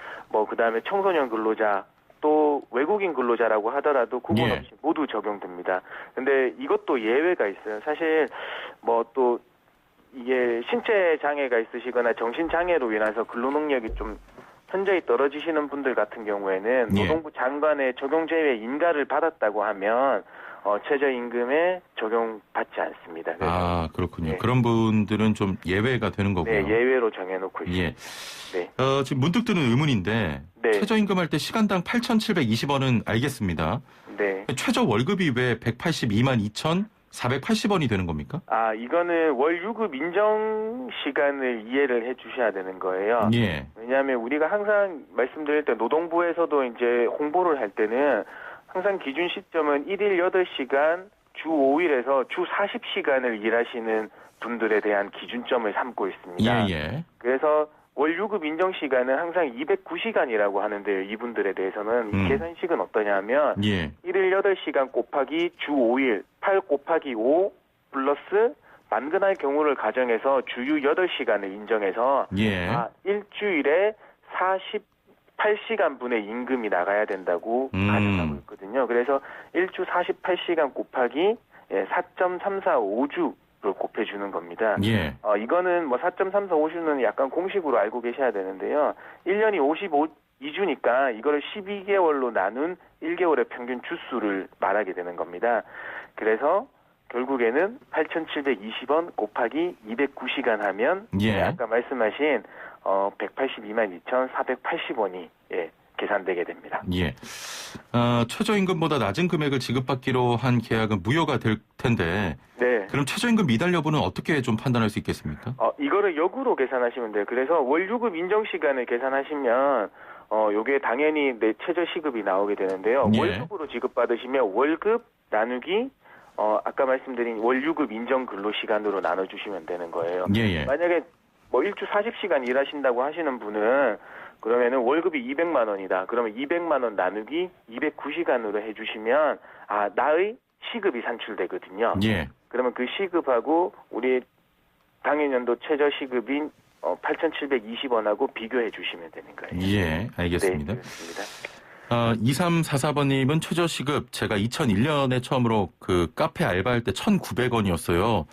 그다음에 청소년 근로자, 또 외국인 근로자라고 하더라도 구분 없이 모두 적용됩니다. 근데 이것도 예외가 있어요. 사실 또 이게 신체 장애가 있으시거나 정신 장애로 인해서 근로 능력이 좀 현저히 떨어지시는 분들 같은 경우에는 노동부 장관의 적용 제외 인가를 받았다고 하면 최저임금에 적용받지 않습니다. 아, 그렇군요. 그런 분들은 좀 예외가 되는 거고요. 네, 예외로 정해놓고 있습니다. 지금 문득 드는 의문인데 최저임금 할 때 시간당 8,720원은 알겠습니다. 최저 월급이 왜 182만 2,480원이 되는 겁니까? 이거는 월 유급 인정 시간을 이해를 해주셔야 되는 거예요. 왜냐하면 우리가 항상 말씀드릴 때 노동부에서도 이제 홍보를 할 때는 항상 기준 시점은 1일 8시간 주 5일에서 주 40시간을 일하시는 분들에 대한 기준점을 삼고 있습니다. 그래서 월 유급 인정 시간은 항상 209시간이라고 하는데요. 이분들에 대해서는 이 계산식은 어떠냐면 1일 8시간 곱하기 주 5일 8 곱하기 5 플러스 만근할 경우를 가정해서 주유 8시간을 인정해서 일주일에 48시간분의 임금이 나가야 된다고 가정하고 있거든요. 그래서 일주 48시간 곱하기 4.345주 를 곱해주는 겁니다. 이거는 4.345주는 약간 공식으로 알고 계셔야 되는데요. 1년이 52주니까 이거를 12개월로 나눈 1개월의 평균 주수를 말하게 되는 겁니다. 그래서 결국에는 8,720원 곱하기 209시간 하면 예. 아까 말씀하신 182만 2,480원이 계산되게 됩니다. 예. 최저임금보다 낮은 금액을 지급받기로 한 계약은 무효가 될 텐데. 네. 그럼 최저임금 미달 여부는 어떻게 좀 판단할 수 있겠습니까? 이거를 역으로 계산하시면 돼요. 그래서 월유급 인정 시간을 계산하시면 요게 당연히 내 최저 시급이 나오게 되는데요. 예. 월급으로 지급받으시면 월급 나누기 아까 말씀드린 월유급 인정 근로 시간으로 나눠주시면 되는 거예요. 예. 만약에 뭐 일주 40시간 일하신다고 하시는 분은 그러면은 월급이 200만 원이다. 그러면 200만 원 나누기 209시간으로 해주시면 나의 시급이 산출되거든요. 예. 그러면 그 시급하고 우리 당해년도 최저 시급인 8,720원하고 비교해 주시면 되는 거예요. 예, 알겠습니다. 네, 그렇습니다. 2344번님은 최저 시급 제가 2001년에 처음으로 그 카페 알바할 때 1,900원이었어요.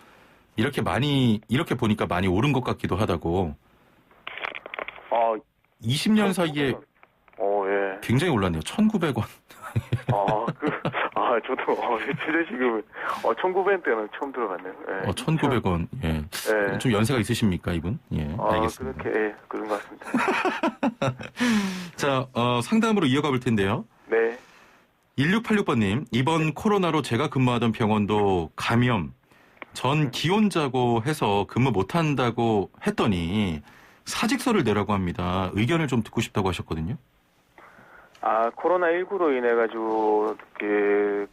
이렇게 보니까 많이 오른 것 같기도 하다고. 20년 사이에 예. 굉장히 올랐네요. 1,900원. 저도 최저 시급을 1,900원 때는 처음 들어봤네요. 예. 1,900원. 예. 예. 좀 연세가 있으십니까, 이분? 예, 알겠습니다. 그렇게 그런 것 같습니다. 자, 상담으로 이어가 볼 텐데요. 네. 1686번님, 이번 코로나로 제가 근무하던 병원도 감염, 전 기혼자고 해서 근무 못한다고 했더니 사직서를 내라고 합니다. 의견을 좀 듣고 싶다고 하셨거든요. 코로나19로 인해가지고,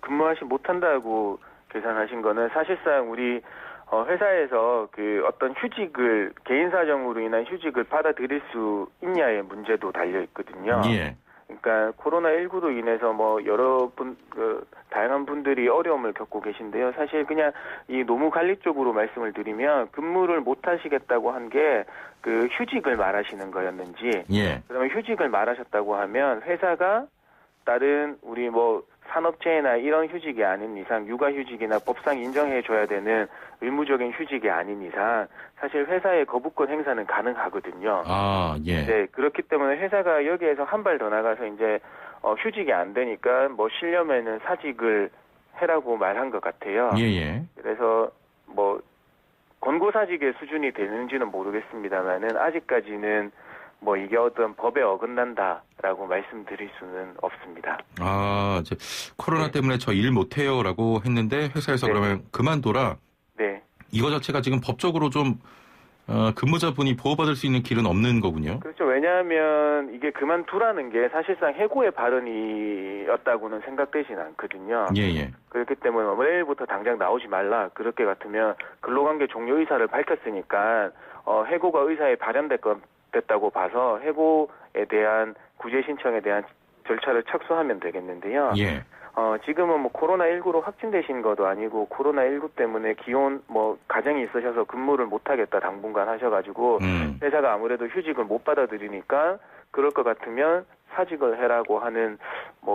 근무하시 못한다고 계산하신 거는 사실상 우리, 회사에서 어떤 휴직을, 개인 사정으로 인한 휴직을 받아들일 수 있냐의 문제도 달려있거든요. 예. 그러니까 코로나19로 인해서 다양한 분들이 어려움을 겪고 계신데요. 사실 그냥 이 노무 관리 쪽으로 말씀을 드리면 근무를 못 하시겠다고 한 게 휴직을 말하시는 거였는지. 예. 그러면 휴직을 말하셨다고 하면 회사가 다른 우리 산업체나 이런 휴직이 아닌 이상 육아휴직이나 법상 인정해줘야 되는 의무적인 휴직이 아닌 이상 사실 회사의 거부권 행사는 가능하거든요. 예. 네, 그렇기 때문에 회사가 여기에서 한 발 더 나가서 이제 휴직이 안 되니까 쉬려면은 사직을 해라고 말한 것 같아요. 예. 그래서 권고사직의 수준이 되는지는 모르겠습니다만은 아직까지는 이게 어떤 법에 어긋난다라고 말씀드릴 수는 없습니다. 이제 코로나 때문에 저 일 못해요라고 했는데 회사에서 그러면 그만둬라. 네. 이거 자체가 지금 법적으로 좀 근무자분이 보호받을 수 있는 길은 없는 거군요. 그렇죠. 왜냐하면 이게 그만두라는 게 사실상 해고의 발언이었다고는 생각되진 않거든요. 예. 그렇기 때문에 내일부터 당장 나오지 말라. 그렇게 같으면 근로관계 종료 의사를 밝혔으니까 해고가 의사에 발현됐다고 봐서 해고에 대한 구제 신청에 대한 절차를 착수하면 되겠는데요. 예. 지금은 코로나19로 확진되신 것도 아니고 코로나19 때문에 기혼 가정이 있으셔서 근무를 못 하겠다 당분간 하셔가지고 회사가 아무래도 휴직을 못 받아들이니까 그럴 것 같으면 사직을 해라고 하는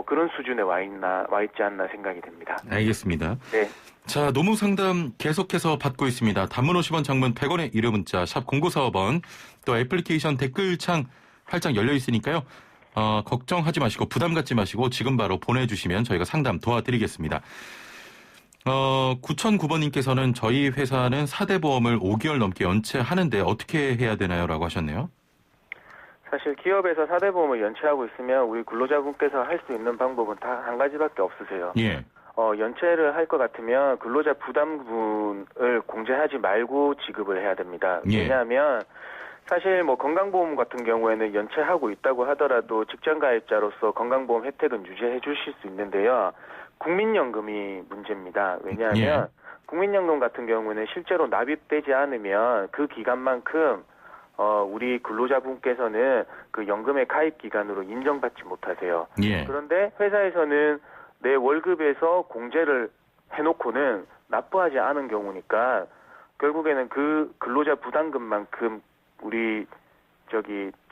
그런 수준에 와 있지 않나 생각이 됩니다. 알겠습니다. 네. 자, 노무 상담 계속해서 받고 있습니다. 단문 50원, 장문 100원의 유료 문자 샵 0945번 또 애플리케이션 댓글창 활짝 열려 있으니까요. 걱정하지 마시고 부담 갖지 마시고 지금 바로 보내주시면 저희가 상담 도와드리겠습니다. 9009번님께서는 저희 회사는 4대 보험을 5개월 넘게 연체하는데 어떻게 해야 되나요? 라고 하셨네요. 사실 기업에서 4대 보험을 연체하고 있으면 우리 근로자분께서 할 수 있는 방법은 다 한 가지밖에 없으세요. 예. 연체를 할 것 같으면 근로자 부담분을 공제하지 말고 지급을 해야 됩니다. 예. 왜냐하면 사실 건강보험 같은 경우에는 연체하고 있다고 하더라도 직장가입자로서 건강보험 혜택은 유지해 주실 수 있는데요. 국민연금이 문제입니다. 왜냐하면 국민연금 같은 경우는 실제로 납입되지 않으면 그 기간만큼 우리 근로자분께서는 그 연금의 가입 기간으로 인정받지 못하세요. 예. 그런데 회사에서는 내 월급에서 공제를 해놓고는 납부하지 않은 경우니까 결국에는 그 근로자 부담금만큼 우리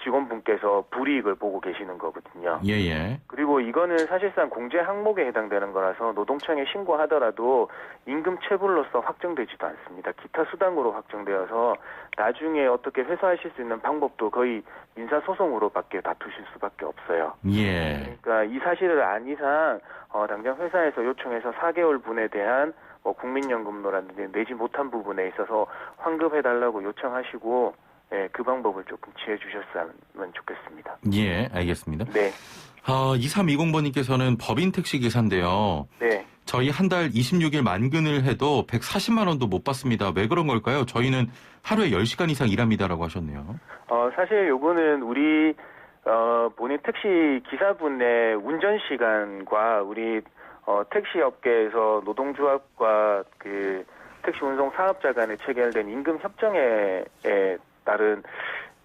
직원분께서 불이익을 보고 계시는 거거든요. 예. 그리고 이거는 사실상 공제 항목에 해당되는 거라서 노동청에 신고하더라도 임금 체불로서 확정되지도 않습니다. 기타 수당으로 확정되어서 나중에 어떻게 회수하실 수 있는 방법도 거의 민사소송으로밖에 다투실 수밖에 없어요. 예. 그러니까 이 사실을 안 이상 당장 회사에서 요청해서 4개월 분에 대한 국민연금로라든지 내지 못한 부분에 있어서 환급해달라고 요청하시고 예, 그 방법을 조금 취해 주셨으면 좋겠습니다. 예, 알겠습니다. 네. 2320번님께서는 법인 택시 기사인데요. 네. 저희 한 달 26일 만근을 해도 140만 원도 못 받습니다. 왜 그런 걸까요? 저희는 하루에 10시간 이상 일합니다라고 하셨네요. 사실 요거는 우리 본인 택시 기사분의 운전 시간과 우리 택시 업계에서 노동조합과 그 택시 운송 사업자 간에 체결된 임금 협정에 따른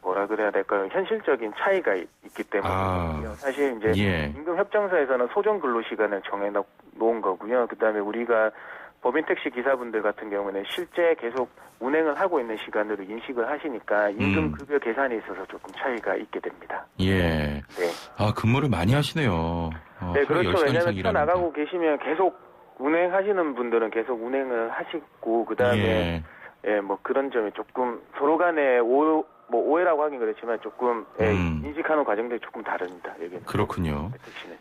뭐라 그래야 될까요? 현실적인 차이가 있기 때문에 사실 이제 예. 임금 협정서에서는 소정 근로 시간을 정해 놓은 거고요. 그다음에 우리가 법인 택시 기사분들 같은 경우는 실제 계속 운행을 하고 있는 시간으로 인식을 하시니까 임금 급여 계산에 있어서 조금 차이가 있게 됩니다. 예. 네. 근무를 많이 하시네요. 네, 그렇죠. 왜냐하면 차 나가고 계시면 계속 운행하시는 분들은 계속 운행을 하시고 그다음에 예, 뭐 그런 점이 조금 서로 간에 오해라고 하긴 그렇지만 조금 인식하는 과정들이 조금 다릅니다. 여기는. 그렇군요. 택시는.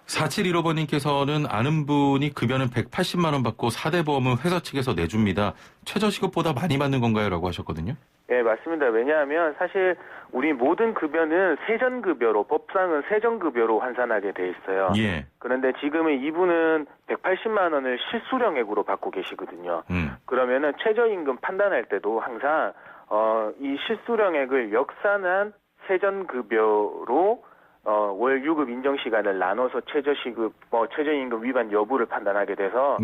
4715번님께서는 아는 분이 급여는 180만 원 받고 4대 보험은 회사 측에서 내줍니다. 최저시급보다 많이 받는 건가요? 라고 하셨거든요. 네, 맞습니다. 왜냐하면 사실 우리 모든 급여는 세전급여로 법상은 세전급여로 환산하게 돼 있어요. 예. 그런데 지금은 이분은 180만 원을 실수령액으로 받고 계시거든요. 그러면은 최저임금 판단할 때도 항상 이 실수령액을 역산한 세전급여로 월 유급 인정 시간을 나눠서 최저임금 위반 여부를 판단하게 돼서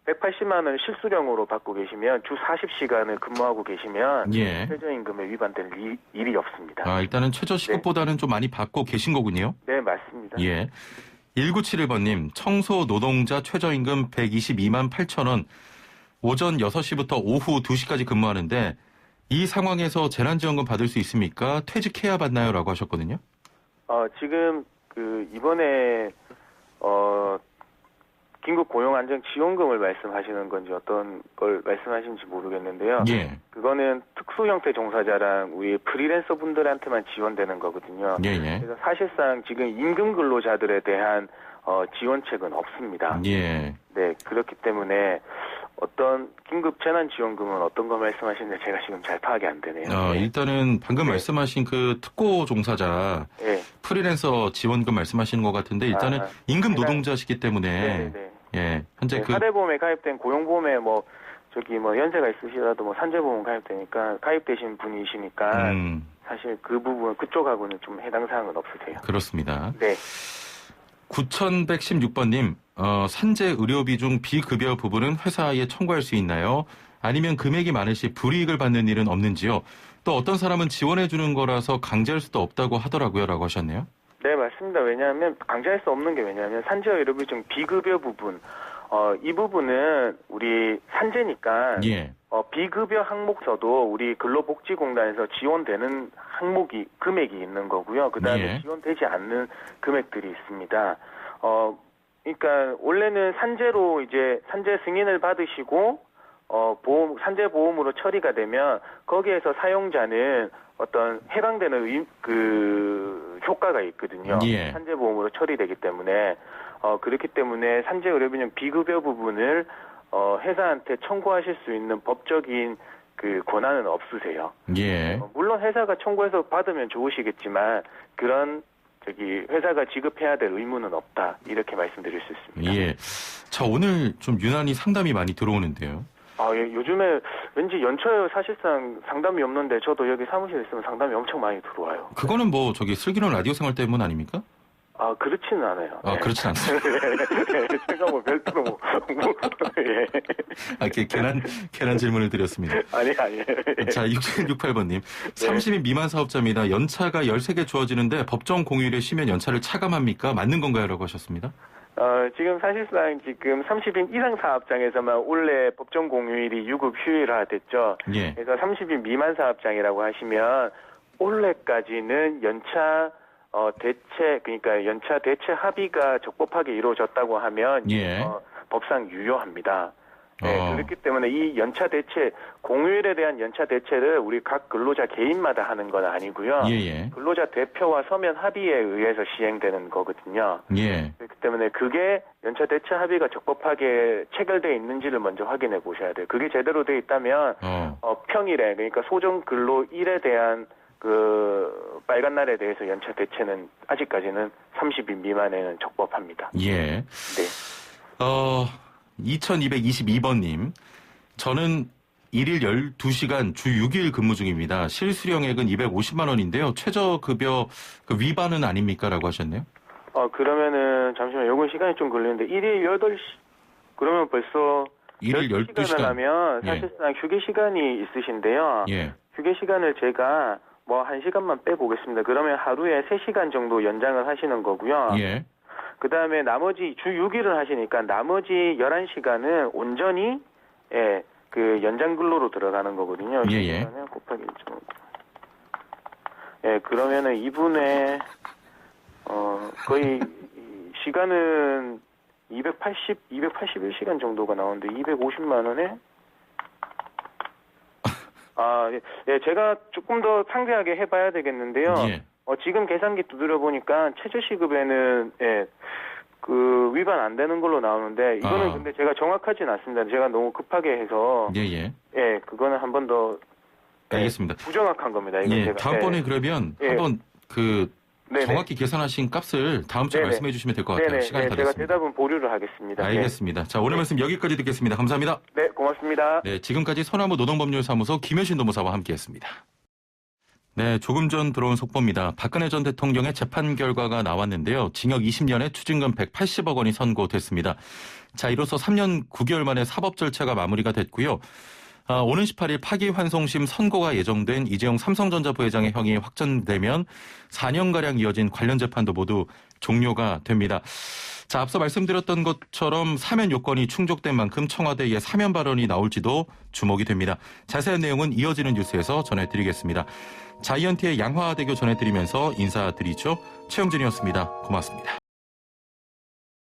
180만 원을 실수령으로 받고 계시면 주 40시간을 근무하고 계시면 최저임금에 위반될 일이 없습니다. 일단은 최저시급보다는 좀 많이 받고 계신 거군요. 네, 맞습니다. 예. 1971번님, 청소 노동자 최저임금 122만 8천 원, 오전 6시부터 오후 2시까지 근무하는데 이 상황에서 재난지원금 받을 수 있습니까? 퇴직해야 받나요? 라고 하셨거든요. 지금 이번에 긴급 고용안정지원금을 말씀하시는 건지 어떤 걸 말씀하시는지 모르겠는데요. 예. 그거는 특수 형태 종사자랑 우리 프리랜서 분들한테만 지원되는 거거든요. 그래서 사실상 지금 임금 근로자들에 대한 지원책은 없습니다. 예. 네, 그렇기 때문에 어떤 긴급 재난지원금은 어떤 거 말씀하시는지 제가 지금 잘 파악이 안 되네요. 일단은 방금 말씀하신 그 특고 종사자 프리랜서 지원금 말씀하시는 것 같은데 일단은 임금 노동자시기 때문에 예, 현재 사대보험에 가입된 고용보험에 연세가 있으시더라도 산재보험 가입되니까 가입되신 분이시니까 사실 그 부분 그쪽하고는 좀 해당 사항은 없으세요. 그렇습니다. 네. 9116번님, 산재 의료비 중 비급여 부분은 회사에 청구할 수 있나요? 아니면 금액이 많을 시 불이익을 받는 일은 없는지요? 또 어떤 사람은 지원해 주는 거라서 강제할 수도 없다고 하더라고요. 라고 하셨네요. 네, 맞습니다. 왜냐하면 강제할 수 없는 게 왜냐하면 산재 의료비 중 비급여 부분, 이 부분은 우리 산재니까 비급여 항목서도 우리 근로복지공단에서 지원되는 금액이 있는 거고요. 그다음에 지원되지 않는 금액들이 있습니다. 그러니까 원래는 산재로 이제 산재 승인을 받으시고 산재 보험으로 처리가 되면 거기에서 사용자는 어떤 해당되는 효과가 있거든요. 산재 보험으로 처리되기 때문에 그렇기 때문에 산재 의료비용 비급여 부분을 회사한테 청구하실 수 있는 법적인 권한은 없으세요. 물론 회사가 청구해서 받으면 좋으시겠지만 그런 회사가 지급해야 될 의무는 없다. 이렇게 말씀드릴 수 있습니다. 자, 오늘 좀 유난히 상담이 많이 들어오는데요. 요즘에 왠지 연초에 사실상 상담이 없는데 저도 여기 사무실에 있으면 상담이 엄청 많이 들어와요. 그거는 슬기로운 라디오 생활 때문 아닙니까? 그렇지는 않아요. 그렇진 않습니다. 제가 별도로 계란 질문을 드렸습니다. 아니에요. 자, 6768번님. 30인 미만 사업자입니다. 연차가 13개 주어지는데 법정 공휴일에 쉬면 연차를 차감합니까? 맞는 건가요? 라고 하셨습니다. 지금 사실상 30인 이상 사업장에서만 올해 법정 공휴일이 유급 휴일화 됐죠. 그래서 30인 미만 사업장이라고 하시면 올해까지는 연차 대체 합의가 적법하게 이루어졌다고 하면 법상 유효합니다. 그렇기 때문에 이 공휴일에 대한 연차 대체를 우리 각 근로자 개인마다 하는 건 아니고요. 근로자 대표와 서면 합의에 의해서 시행되는 거거든요. 그렇기 때문에 그게 연차 대체 합의가 적법하게 체결되어 있는지를 먼저 확인해 보셔야 돼요. 그게 제대로 되어 있다면 평일에 그러니까 소정 근로일에 대한 그 빨간 날에 대해서 연차 대체는 아직까지는 30일 미만에는 적법합니다. 예. 네. 2222번님, 저는 일일 12시간 주 6일 근무 중입니다. 실수령액은 250만 원인데요. 최저급여 그 위반은 아닙니까? 라고 하셨네요. 그러면은 잠시만 요건 시간이 좀 걸리는데 일일 8시 그러면 벌써 일일 12시간 하면 사실상 휴게 시간이 있으신데요. 예. 휴게 시간을 제가 뭐 1시간만 빼보겠습니다. 그러면 하루에 3시간 정도 연장을 하시는 거고요. 예. 그 다음에 나머지 주 6일을 하시니까 나머지 11시간은 온전히 그 연장 근로로 들어가는 거거든요. 예. 곱하기 1.5. 그러면은 이분의 거의 시간은 281시간 정도가 나오는데 250만 원에 제가 조금 더 상세하게 해봐야 되겠는데요. 예. 지금 계산기 두드려 보니까 최저시급에는 그 위반 안 되는 걸로 나오는데 이거는 근데 제가 정확하진 않습니다. 제가 너무 급하게 해서 그거는 한 번 더 알겠습니다. 부정확한 겁니다. 이건 제가 다음번에 그러면 한번 정확히 계산하신 값을 다음 주에 말씀해 주시면 될 것 같아요. 시간이 다 됐습니다. 제가 대답은 보류를 하겠습니다. 알겠습니다. 자, 오늘 말씀 여기까지 듣겠습니다. 감사합니다. 네, 고맙습니다. 네, 지금까지 서나무 노동법률사무소 김효신 노무사와 함께했습니다. 네, 조금 전 들어온 속보입니다. 박근혜 전 대통령의 재판 결과가 나왔는데요. 징역 20년에 추징금 180억 원이 선고됐습니다. 자, 이로써 3년 9개월 만에 사법 절차가 마무리가 됐고요. 오는 18일 파기환송심 선고가 예정된 이재용 삼성전자 부회장의 형이 확정되면 4년가량 이어진 관련 재판도 모두 종료가 됩니다. 자, 앞서 말씀드렸던 것처럼 사면 요건이 충족된 만큼 청와대의 사면 발언이 나올지도 주목이 됩니다. 자세한 내용은 이어지는 뉴스에서 전해드리겠습니다. 자이언티의 양화대교 전해드리면서 인사드리죠. 최영진이었습니다. 고맙습니다.